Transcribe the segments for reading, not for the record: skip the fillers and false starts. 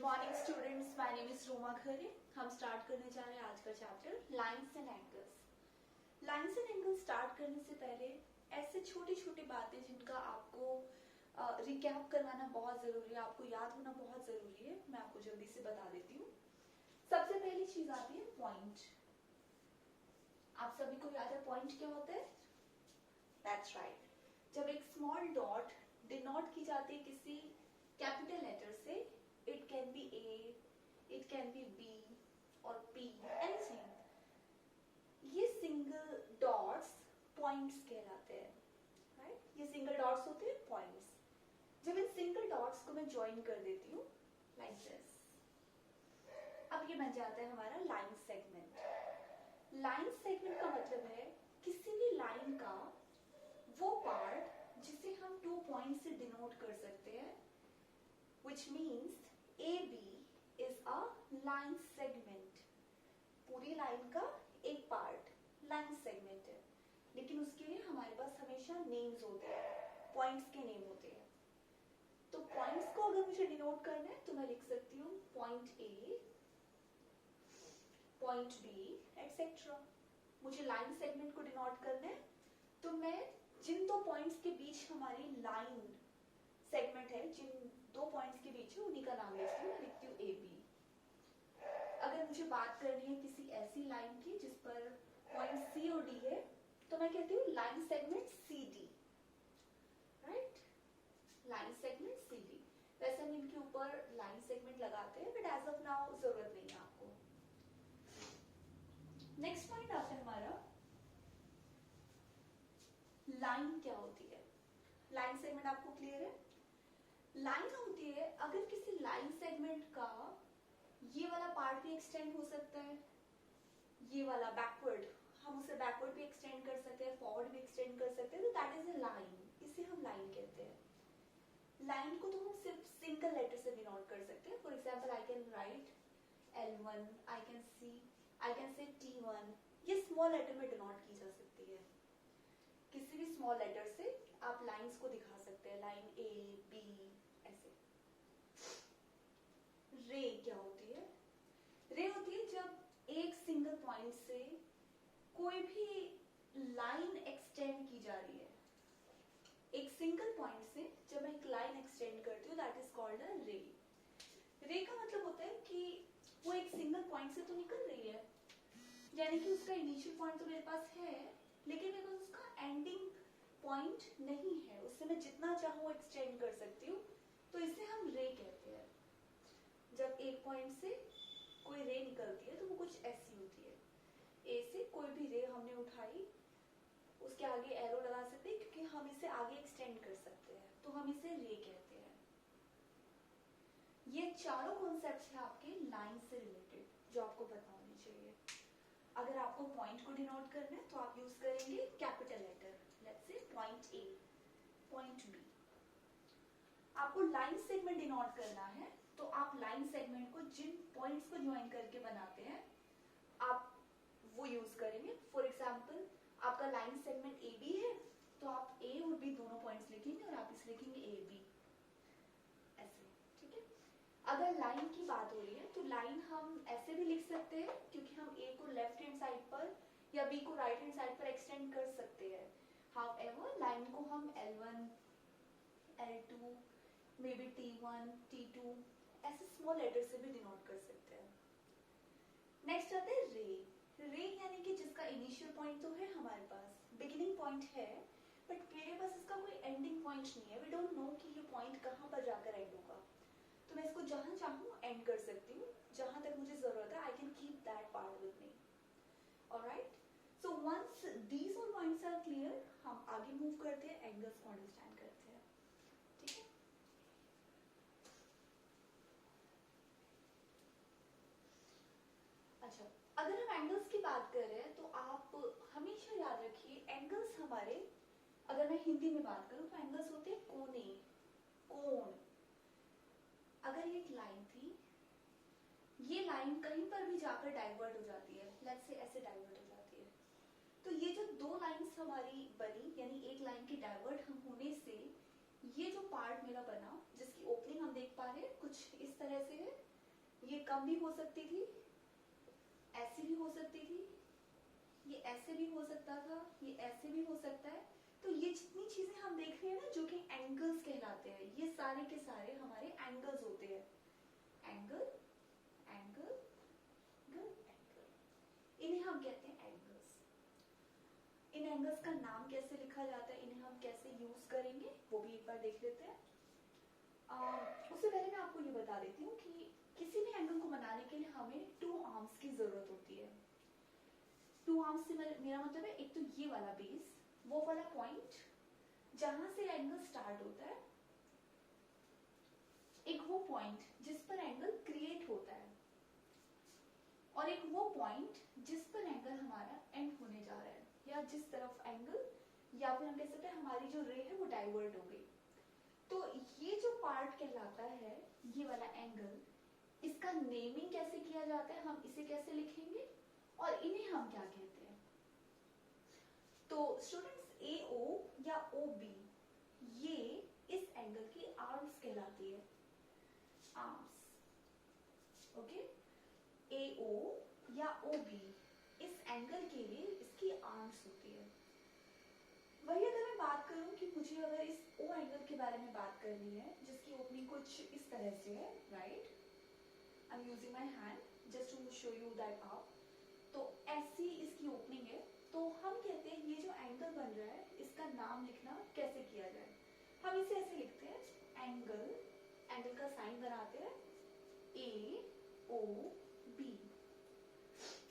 Morning students, my name is Roma Khare. हम start करने जा रहे हैं आज का chapter lines and angles. Lines and angles start करने से पहले ऐसे छोटी छोटी बातें जिनका आपको रिकैप करवाना बहुत जरूरी है, आपको याद होना बहुत जरूरी है, मैं आपको जल्दी से बता देती हूँ। सबसे पहली चीज आती है पॉइंट। आप सभी को याद है पॉइंट क्या होता है? That's right. जब एक स्मॉल डॉट डिनोट की जाती है किसी कैपिटल लेटर से, it can be A, it can be B or P, anything. ये सिंगल डॉट्स पॉइंट्स कहलाते हैं, राइट? ये सिंगल डॉट्स होते हैं पॉइंट्स। जब इन सिंगल डॉट्स को मैं ज्वाइन कर देती हूँ लाइक दिस, अब ये बन जाता है हमारा लाइन सेगमेंट। लाइन सेगमेंट का मतलब है किसी भी लाइन का वो पार्ट जिसे हम 2 पॉइंट से डिनोट कर सकते हैं, which means AB is a line segment। पूरी लाइन का एक पार्ट लाइन सेगमेंट है, लेकिन उसके लिए हमारे पास हमेशा नेम्स होते हैं, पॉइंट्स के नेम होते हैं। तो पॉइंट्स को अगर मुझे डिनोट करना है तो मैं लिख सकती हूँ point A, point B, etcetera. मुझे लाइन सेगमेंट को डिनोट करना है तो मैं जिन 2 पॉइंट्स के बीच हमारी लाइन सेगमेंट है, जिन 2 पॉइंट्स के बीच है, उन्हीं का नाम लिखती हूँ, लिखती हूँ AB। अगर मुझे बात करनी है किसी ऐसी लाइन की जिस पर पॉइंट C और D है, तो मैं कहती हूँ line segment CD, right? Line segment CD। वैसे हम इनके ऊपर लाइन सेगमेंट लगाते हैं, बट एज ऑफ नाउ जरूरत नहीं है आपको। नेक्स्ट पॉइंट आता है हमारा लाइन क्या होती है। लाइन सेगमेंट आपको क्लियर है? लाइन होती है अगर किसी लाइन सेगमेंट का ये वाला पार्ट भी एक्सटेंड हो सकता है, ये वाला बैकवर्ड, हम उसे बैकवर्ड भी एक्सटेंड कर सकते हैं, फॉरवर्ड भी एक्सटेंड कर सकते हैं, तो दैट इज ए लाइन। इसे हम लाइन कहते हैं। लाइन को तो हम सिर्फ सिंगल लेटर से डिनोट कर सकते हैं। For example I can write L1, I can say T1। ये स्मॉल लेटर में डिनोट की जा सकती है। किसी भी स्मॉल लेटर से आप लाइंस को दिखा सकते हैं, लाइन A, B, ऐसे। रे क्या होती है? रे होती है जब एक सिंगल पॉइंट से कोई भी लाइन एक्सटेंड की जा रही है। एक सिंगल पॉइंट से जब मैं एक लाइन एक्सटेंड करती हूँ, दैट इज कॉल्ड अ रे। रे का मतलब होता है कि वो एक सिंगल पॉइंट से तो निकल रही है, यानी कि उसका इनिशियल पॉइंट तो मेरे पास है, लेकिन मेरे पास उसका एंडिंग पॉइंट नहीं है, उससे मैं जितना चाहूँ एक्सटेंड कर सकती हूँ, तो इसे हम रे कहते हैं। जब एक पॉइंट से कोई रे निकलती है तो वो कुछ ऐसी होती है। ए से कोई भी रे हमने उठाई, उसके आगे एरो लगा सकते हैं क्योंकि हम इसे आगे एक्सटेंड कर सकते हैं, तो हम इसे रे कहते हैं। ये चारों कॉन्सेप्ट्स हैं आपके लाइन से रिलेटेड जो आपको पता होनी चाहिए। अगर आपको पॉइंट को डिनोट करना है तो आप यूज करेंगे capital letter, let's say point A, point B। आपको लाइन सेगमेंट डिनोट करना है तो आप लाइन सेगमेंट को जिन पॉइंट्स को ज्वाइन करके बनाते हैं आप वो यूज करेंगे। फॉर एग्जांपल आपका लाइन सेगमेंट AB है तो आप A और B दोनों पॉइंट्स लिखेंगे और आप इसे लिखेंगे AB, ऐसे, ठीक है? अगर लाइन की बात हो रही है तो लाइन हम ऐसे भी लिख सकते हैं क्योंकि हम A को लेफ्ट हैंड साइड पर या B को राइट हैंड साइड पर एक्सटेंड कर सकते हैं। हाउएवर लाइन को हम L1, L2, may be T1, T2 ऐसे स्मॉल लेटर से भी डिनोट कर सकते हैं। नेक्स्ट आता है रे। रे यानी कि जिसका इनिशियल पॉइंट तो है हमारे पास, बिगिनिंग पॉइंट है, बट मेरे पास इसका कोई एंडिंग पॉइंट नहीं है। वी डोंट नो कि ये पॉइंट कहाँ पर जाकर एंड होगा, तो मैं इसको जहां चाहूँ एंड कर सकती हूँ, जहां तक मुझे जरूरत है। I can keep that part with me. Alright, so once these all points are clear, हम आगे मूव करते हैं, एंगल्स को अंडरस्टैंड करते हैं, ठीक है? अच्छा, अगर हम एंगल्स की बात कर रहे हैं तो आप हमेशा याद रखिए एंगल्स हमारे, अगर मैं हिंदी में बात करूं तो एंगल्स होते हैं कोने, कोण। अगर ये एक लाइन थी, ये लाइन कहीं पर भी जाकर डाइवर्ट हो जाती है, लेट्स से ऐसे डाइवर्ट हो जाती है, तो ये जो 2 लाइंस हमारी बनी, यानी एक लाइन की डाइवर्ट होने से ये जो पार्ट मेरा बना, जिसकी ओपनिंग हम देख पा रहे हैं कुछ इस तरह से है, ये कम भी हो सकती थी, ऐसी भी हो सकती थी, ये ऐसे भी हो सकता था, ये ऐसे भी हो सकता है। तो ये जितनी चीजें हम देख रहे हैं ना जो कि एंगल्स कहलाते हैं, ये सारे के सारे हमारे एंगल्स होते हैं। एंगल एंगल एंगल एंगल, इन्हें हम कहते हैं एंगल्स। इन एंगल्स का नाम कैसे लिखा जाता है, इन्हें हम कैसे यूज करेंगे वो भी एक बार देख लेते हैं। उससे पहले मैं आपको ये बता देती हूँ कि किसी भी एंगल को बनाने के लिए हमें 2 आर्म्स की जरूरत होती है। 2 आर्म्स से मेरा मतलब है एक तो ये वाला बेस, वो वाला पॉइंट जहां से एंगल स्टार्ट होता है, एक वो पॉइंट जिस पर एंगल क्रिएट होता है, और एक वो पॉइंट जिस पर एंगल हमारा एंड होने जा रहा है, या जिस तरफ एंगल, या फिर हम कह सकते हैं हमारी जो रे है वो डाइवर्ट हो गई। तो ये जो पार्ट कहलाता है, ये वाला एंगल, इसका नेमिंग कैसे किया जाता है, हम इसे कैसे लिखेंगे और इन्हें हम क्या कहते हैं। तो स्टूडेंट्स, AO या OB, ये इस एंगल की आर्म्स कहलाती है, आर्म्स। ओके, AO या OB इस एंगल के लिए इसकी आर्म्स होती है। वही अगर मैं बात करूं कि मुझे अगर इस O एंगल के बारे में बात करनी है, जिसकी ओपनिंग कुछ इस तरह से है, right, I am using my hand just to show you that how. तो ऐसी इसकी ओपनिंग है। तो हम कहते हैं ये जो एंगल बन रहा है, इसका नाम लिखना कैसे किया जाए। हम इसे ऐसे लिखते हैं, एंगल, एंगल का साइन बनाते हैं AOB।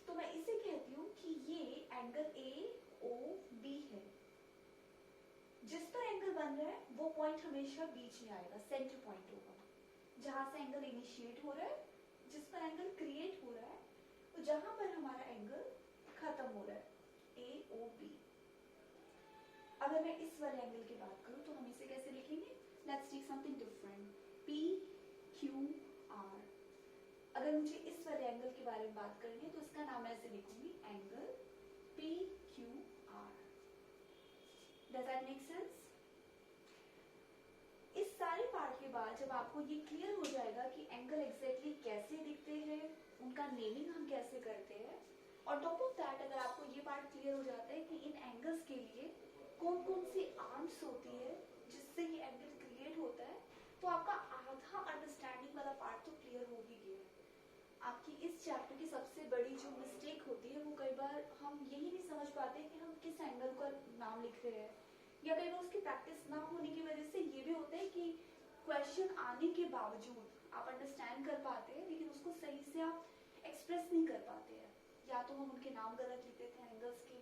तो मैं इसे कहती हूँ कि ये एंगल AOB है। जिस पर एंगल बन रहा है वो पॉइंट हमेशा बीच में आएगा, सेंटर पॉइंट होगा, जहां से एंगल इनिशिएट हो रहा है, जिस पर एंगल क्रिएट हो रहा है, तो जहां पर हमारा एंगल खत्म हो रहा है, AOB। अगर मैं इस वाले एंगल की बात करूं तो हम इसे कैसे लिखेंगे, let's take something different, PQR। अगर मुझे इस वाले एंगल के बारे में बात करनी है तो इसका नाम ऐसे लिखूंगी, angle PQR। Does that make sense? इस सारे पार्ट के बाद जब आपको ये क्लियर हो जाएगा कि एंगल एग्जैक्टली कैसे दिखते हैं, उनका नेमिंग हम कैसे करते हैं, और टॉप ऑफ दैट अगर आपको ये पार्ट क्लियर हो जाता है कि इन एंगल्स के लिए कौन कौन सी आर्म्स होती है जिससे ये एंगल क्रिएट होता है, तो आपका आधा अंडरस्टैंडिंग वाला पार्ट तो क्लियर हो ही गया है। आपकी इस चैप्टर की सबसे बड़ी जो मिस्टेक होती है वो कई बार हम यही नहीं समझ पाते कि हम किस एंगल का नाम लिख रहे हैं, या कई बार उसकी प्रैक्टिस ना होने की वजह से ये भी होता है कि क्वेश्चन आने के बावजूद आप अंडरस्टैंड कर पाते हैं लेकिन उसको सही से आप एक्सप्रेस नहीं कर पाते हैं, या तो हम उनके नाम गलत लिख देते हैं एंगल्स के,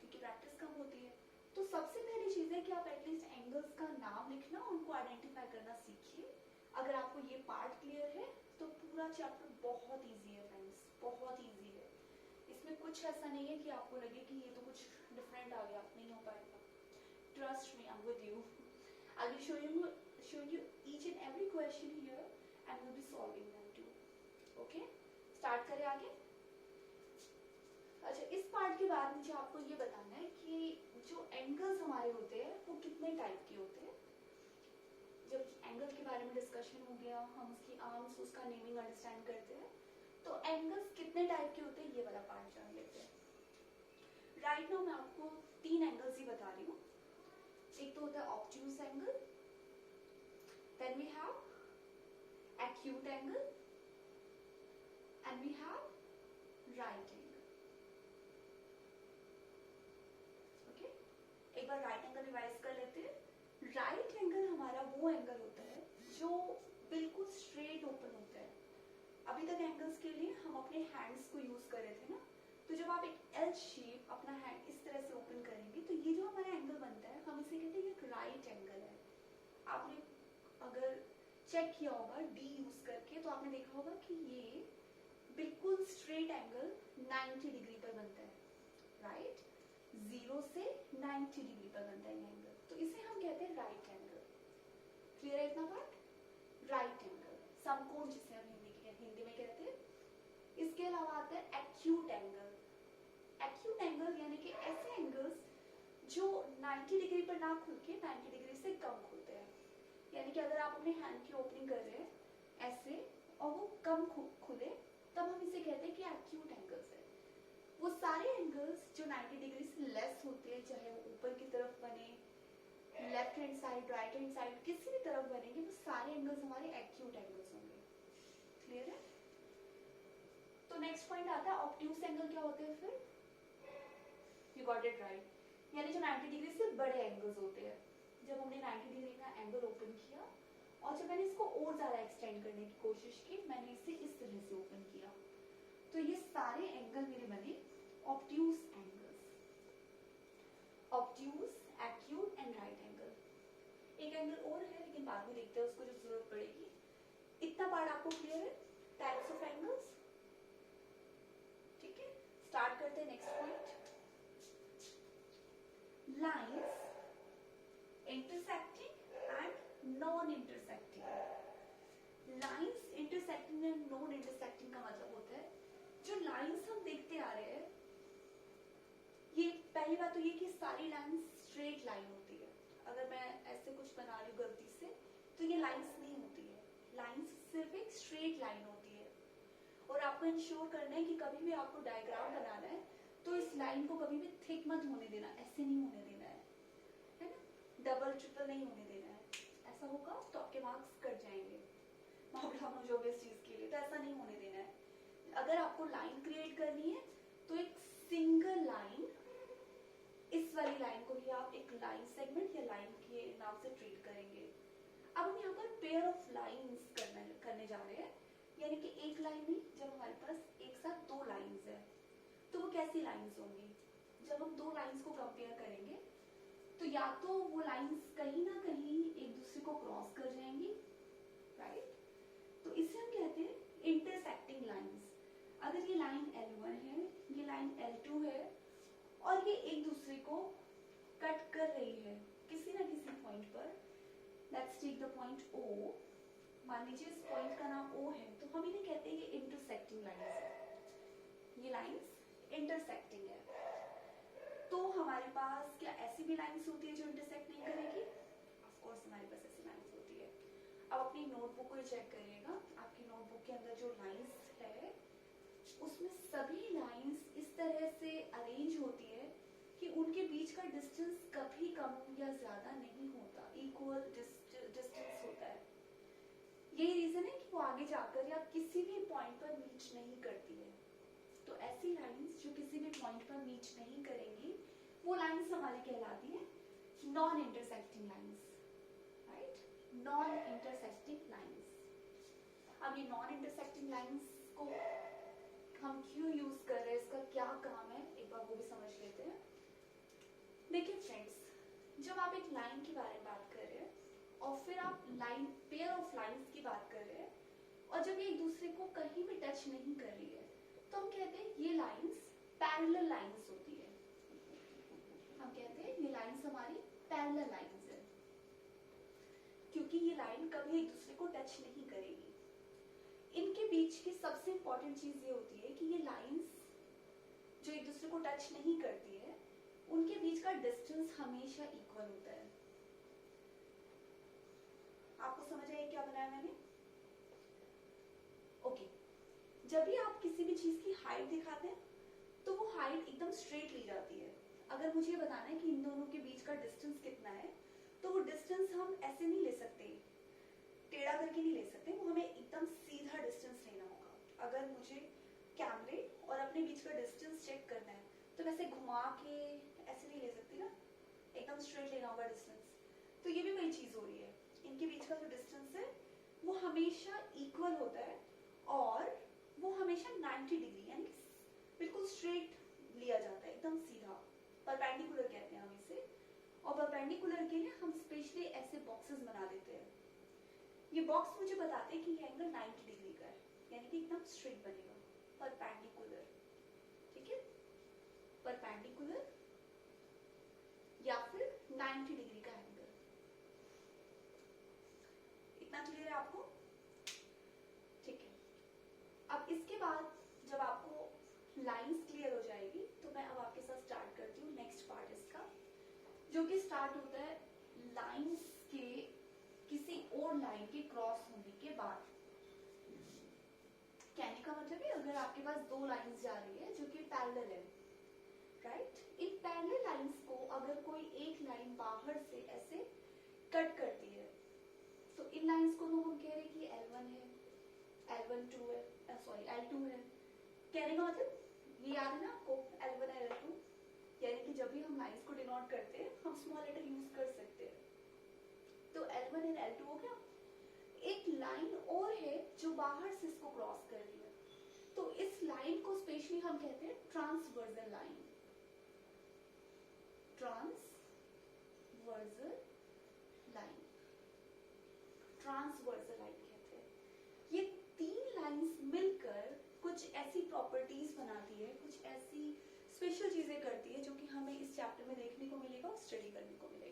क्योंकि प्रैक्टिस कम होती है। तो सबसे पहली चीज है कि आप एटलीस्ट एंगल्स का नाम लिखना, उनको आइडेंटिफाई करना सीखिए। अगर आपको ये पार्ट क्लियर है तो पूरा चैप्टर बहुत इजी है फ्रेंड्स, बहुत इजी है। इसमें कुछ ऐसा नहीं है कि आपको लगे कि ये तो कुछ डिफरेंट आ गया, नहीं हो पाएगा। Trust me, I'm with you. I'll be showing you each and every question here and we'll be solving them too. Okay? Start करें आगे? अच्छा, इस पार्ट के बाद मुझे आपको ये बताना है कि जो एंगल्स हमारे होते हैं वो कितने टाइप के होते हैं। जब एंगल के बारे में डिस्कशन हो गया, हम उसकी आर्म्स, उसका नेमिंग अंडरस्टैंड करते हैं, तो एंगल्स कितने टाइप के होते हैं ये वाला पार्ट जान लेते हैं। राइट नाउ मैं आपको 3 एंगल्स ही बता रही हूँ। एक तो होता है obtuse angle, then we have acute angle, and we have right angle. Okay, एक बार राइट एंगल रिवाइज कर लेते हैं। राइट एंगल हमारा वो एंगल होता है जो बिल्कुल स्ट्रेट ओपन होता है। अभी तक एंगल्स के लिए हम अपने हैंड्स को यूज कर रहे थे ना, तो जब आप एक एल शेप अपना हैंड इस तरह से ओपन करेंगे तो ये जो हमारा एंगल बनता है हम इसे कहते हैं एक राइट एंगल है। आपने अगर चेक किया होगा डी यूज करके तो आपने देखा होगा कि ये बिल्कुल स्ट्रेट एंगल 90 डिग्री पर बनता है, राइट, 0 से 90 डिग्री पर बनता है ये एंगल, तो इसे हम कहते हैं राइट एंगल। क्लियर है इतना पार्ट? राइट एंगल, समकोण जिसे हम हिंदी में कहते हैं। इसके अलावा आता है एक्यूट एंगल। एक्यूट एंगल यानी कि ऐसे एंगल्स जो 90 डिग्री पर ना खुल के 90 डिग्री से कम खुलते हैं, यानी कि अगर आप अपने हैंड की ओपनिंग कर रहे हैं ऐसे और वो कम खुले तब हम इसे कहते हैं कि एक्यूट एंगल्स है। वो सारे एंगल्स जो 90 डिग्री से लेस होते हैं, चाहे वो ऊपर की तरफ बने, left hand side, right hand side, किसी भी तरफ बनेंगे, वो सारे एंगल्स हमारे एक्यूट एंगल्स होंगे। क्लियर है? तो नेक्स्ट पॉइंट आता है ऑब्ट्यूज एंगल क्या होते हैं फिर? यू गॉट इट राइट, यानी जो 90 डिग्री से बड़े एंगल्स होते हैं। जब हमने 90 डिग्री का एंगल ओपन किया और जब मैंने इसको और ज्यादा एक्सटेंड करने की कोशिश की, मैंने इसे इस तरह से ओपन किया, तो ये सारे एंगल मेरे बने obtuse angles. Obtuse, acute and right angle. एक एंगल और है लेकिन बाद में देखते हैं उसको जब जरूरत पड़ेगी। इतना पार्ट आपको क्लियर है टाइप्स ऑफ एंगल्स? ठीक है, स्टार्ट करते हैं next point. Lines intersecting and non intersecting. Lines intersecting and non intersecting का मतलब होता है जो लाइंस हम देखते आ रहे हैं, ये पहली बात तो ये कि सारी लाइंस स्ट्रेट लाइन होती है। अगर मैं ऐसे कुछ बना रही हूँ गलती से तो ये लाइंस नहीं होती है, लाइंस सिर्फ एक स्ट्रेट लाइन होती है। और आपको इंश्योर करना है कि कभी भी आपको डायग्राम बनाना है तो इस लाइन को कभी भी थिक मत होने देना, ऐसे नहीं होने देना है ना, डबल ट्रिपल नहीं होने देना है। ऐसा होगा तो आपके मार्क्स कट जाएंगे, प्रॉब्लम हो जाएगी इस चीज के लिए, तो ऐसा नहीं होने देना है। अगर आपको लाइन क्रिएट करनी है तो एक सिंगल लाइन, इस वाली लाइन को ही आप एक लाइन सेगमेंट या लाइन के नाम से ट्रीट करेंगे। अब हम यहाँ पर पेयर ऑफ लाइंस करने जा रहे हैं, यानी कि एक लाइन नहीं, जब हमारे पास एक साथ दो लाइंस है तो वो कैसी लाइंस होंगी? जब हम दो लाइंस को कंपेयर करेंगे तो या तो वो लाइंस कहीं ना कहीं एक दूसरे को क्रॉस कर जाएंगी, राइट? तो इसे हम कहते हैं इंटरसेक्टिंग लाइंस। अगर ये लाइन L1 है, ये लाइन L2 है और ये एक दूसरे को कट कर रही है किसी ना किसी पॉइंट पर, let's take the point O, मान लीजिए इस पॉइंट का नाम O है, तो हम इन्हें कहते हैं ये इंटरसेक्टिंग लाइंस है। ये लाइंस इंटरसेक्टिंग है। तो हमारे पास क्या ऐसी भी लाइंस होती है जो इंटरसेक्ट नहीं करेगी? ऑफ कोर्स हमारे पास ऐसी लाइंस होती है। अब अपनी नोटबुक को चेक करिएगा, आपकी नोटबुक के अंदर जो लाइंस है उसमें सभी लाइंस इस तरह से अरेंज होती है कि उनके बीच का डिस्टेंस कभी कम या ज्यादा नहीं होता, इक्वल डिस्टेंस होता है। यही रीजन है कि वो आगे जाकर या किसी भी पॉइंट पर मीट नहीं करती है। तो ऐसी लाइंस जो किसी भी पॉइंट पर मीट नहीं करेंगी वो लाइंस हमारी कहलाती है non intersecting lines, right? Non intersecting lines. अब ये नॉन इंटरसेक्टिंग लाइंस को हम क्यों यूज कर रहे हैं, इसका क्या काम है, एक बार वो भी समझ लेते हैं। देखिए फ्रेंड्स, जब आप एक लाइन के बारे में बात कर रहे हैं और फिर आप लाइन पेयर ऑफ लाइंस की बात कर रहे हैं और जब ये एक दूसरे को कहीं भी टच नहीं कर रही है तो हम कहते हैं ये लाइंस पैरेलल लाइंस होती है। हम कहते हैं ये लाइंस हमारी पैरेलल लाइंस है, क्योंकि ये लाइन कभी एक दूसरे को टच नहीं करेगी। इनके बीच की सबसे इंपॉर्टेंट चीज ये होती है कि ये लाइंस जो एक दूसरे को टच नहीं करती है उनके बीच का डिस्टेंस हमेशा इक्वल होता है। आपको समझ आया क्या बनाया मैंने? ओके, जब भी आप किसी भी चीज की हाइट दिखाते हैं तो वो हाइट एकदम स्ट्रेट ली जाती है। अगर मुझे बताना है कि इन दोनों के बीच का डिस्टेंस कितना है तो वो डिस्टेंस हम ऐसे नहीं ले सकते, टेढ़ा करके नहीं ले सकते, वो हमें एकदम सीधा डिस्टेंस लेना होगा। अगर मुझे कैमरे और अपने बीच का डिस्टेंस चेक करना है तो वैसे घुमा के ऐसे नहीं ले सकती ना, एकदम स्ट्रेट लेना होगा डिस्टेंस। तो ये भी वही चीज हो रही है, इनके बीच का जो डिस्टेंस है वो हमेशा इक्वल होता है और वो हमेशा 90 डिग्री यानी बिल्कुल स्ट्रेट लिया जाता है, एकदम सीधा, परपेंडिकुलर कहते हैं हम इसे। और परपेंडिकुलर के लिए हम स्पेशली ऐसे बॉक्सेस बना देते हैं। ये बॉक्स मुझे बताते हैं कि ये एंगल 90 डिग्री का है, यानी कि एकदम स्ट्रेट बनेगा, परपेंडिकुलर, ठीक है, परपेंडिकुलर या फिर 90 डिग्री का एंगल। इतना क्लियर है आपको? ठीक है। अब इसके बाद जब आपको लाइंस क्लियर हो जाएगी तो मैं अब आपके साथ स्टार्ट करती हूँ नेक्स्ट पार्ट इसका, जो कि स्टार्ट होता है लाइंस के किसी और लाइन के क्रॉस होने के बाद। आपके पास दो लाइंस जा रही है जो कि पैरेलल है, राइट। इन पैरेलल लाइंस को अगर कोई एक लाइन बाहर से ऐसे कट करती है तो इन लाइंस को तो हम कह रहे हैं कि L1 है, L2 है, L2 है। कहने का मतलब ये याद है ना आपको, L1 है L2, यानी कि जब भी हम लाइंस को डिनोट करते हैं हम स्मॉल लेटर यूज कर सकते हैं। तो L1 और L2 हो गया। एक लाइन और है जो बाहर से इसको क्रॉस कर रही है, तो इस लाइन को स्पेशली हम कहते हैं transversal line. Transversal line, transversal line कहते हैं। ये तीन लाइंस मिलकर कुछ ऐसी प्रॉपर्टीज बनाती है, कुछ ऐसी स्पेशल चीजें करती है जो कि हमें इस चैप्टर में देखने को मिलेगा और स्टडी करने को मिलेगा।